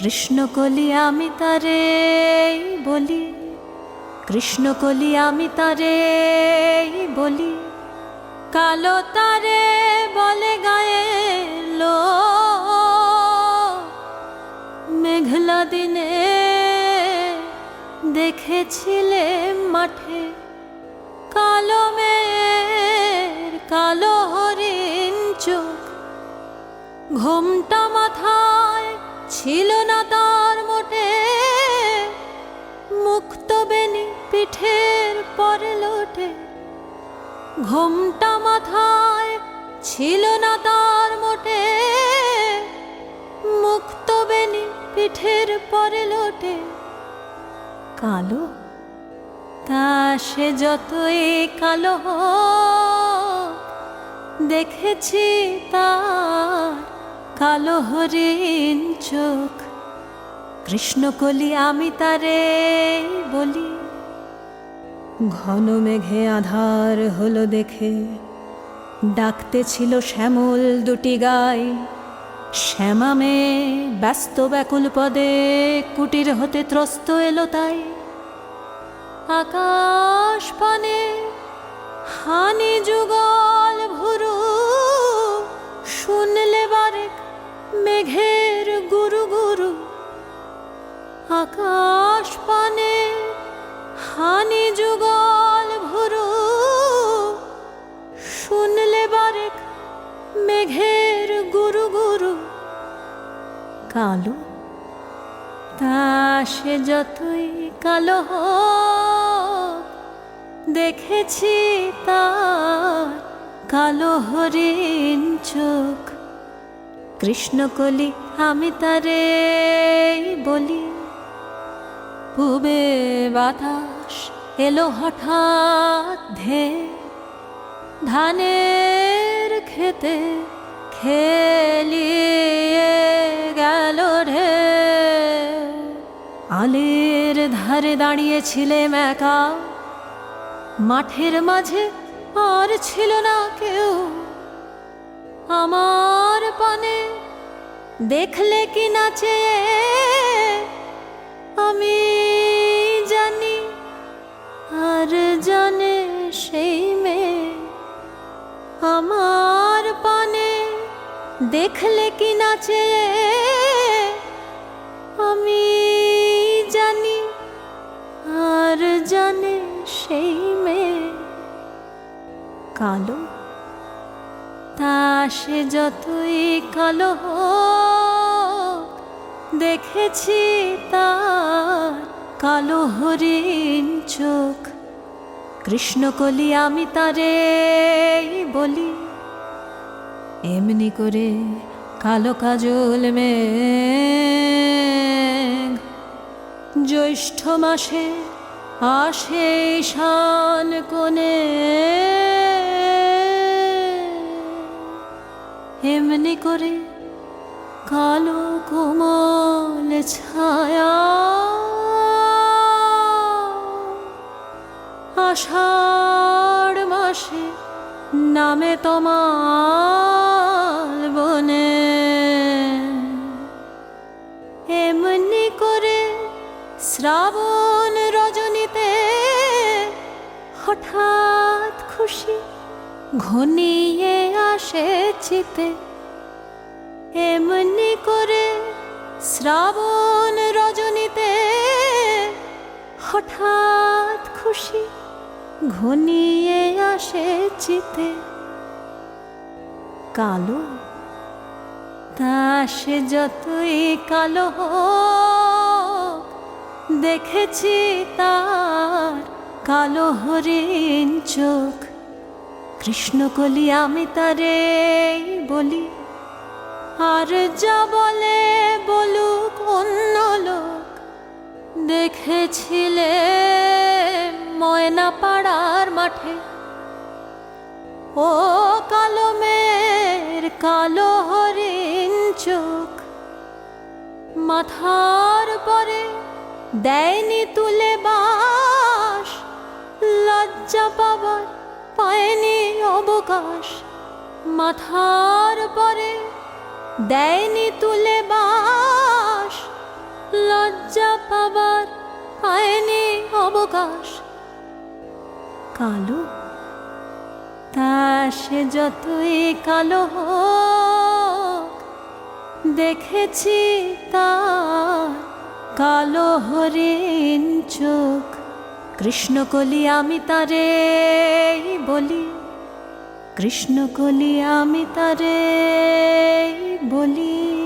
কৃষ্ণকলি আমি তারে বলি, কৃষ্ণকলি আমি তারে বলি, কালো তারে বলে গায়ে লো। মেঘলা দিনে দেখেছিলে মাঠে কালো মেয়ের কালো হরিণ চোখ। ঘোমটা মাথায় ছিল না তার মোটে, মুক্ত বেনি পিঠের পরে লোটে। ঘোমটা মাথায় ছিল না তার মোটে, মুক্ত বেনি পিঠের পরে লোটে। কালো তা সে যতই কালো হোক, দেখেছি তার কালো হরিণ চোখ। কৃষ্ণকলি আমি তারে বলি। ঘন মেঘে আধার হলো দেখে, ডাকতে ছিল শ্যামল দুটি গাই। শ্যামা মেয়ে ব্যস্ত ব্যাকুল পদে কুটির হতে ত্রস্ত এলো তাই। আকাশ পানে হানি যুগল ভুরু, শুনলে বারেক মেঘের গুরু গুরু। আকাশ পানে হানি যুগল ভুরু, শুনলে বারেক মেঘের গুরু গুরু। কালো তা সে যতই কালো হোক, দেখেছি তার কালো হরিণ চোখ। কৃষ্ণকলি আমি তারে বলি। পূবে বাতাস এলো হঠাৎ ধে, ধানের খেতে খেলিয়ে গেল রে। আলের ধারে দাঁড়িয়েছিলেম একা, মাঠের মাঝে আর ছিল না কেউ। আমার পানে দেখলে কি নাচে আমি জানি, আর জানে সেই মেয়ে। আমার পানে দেখলে কি নাচে আমি জানি, আর জানে সেই মেয়ে। কালো তা সে যতই কালো হোক, দেখেছি তার কালো হরিণ চোখ। কৃষ্ণকলি আমি তারে বলি। এমনি করে কালো কাজল মেঘ জ্যৈষ্ঠ মাসে আসে ঈশান কোণে। এমনি করে কালো কোমল ছায়া আষাঢ় মাসে নামে তমাল বনে। এমনি করে শ্রাবণ রজনীতে হঠাৎ খুশি ঘনিয়ে আসে চিতে। এমনি করে শ্রাবণ রজনীতে হঠাৎ খুশি ঘনিয়ে আসে চিতে। কালো তা সে যতই কালো হোক, দেখেছি তার কালো হরিণ চোখ। কৃষ্ণকলি আমি তারে বলি। আর যা বলে বলুক অন্য লোক, দেখেছিলে ময়না পাড়ার মাঠে ও কালো মেয়ের কালো হরিণ চোখ। মাথার পরে দেয়নি তুলে বাস, লজ্জা পাবার পায়নি অবকাশ। মাথার পরে দেয়নি তুলে বাস, লজ্জা পাবার পায়নি অবকাশ। কালো, তা সে যতই কালো হোক, দেখেছি তার কালো হরিণ চোখ। কৃষ্ণকলি আমি তারে বলি, কৃষ্ণকলি আমি তারে বলি।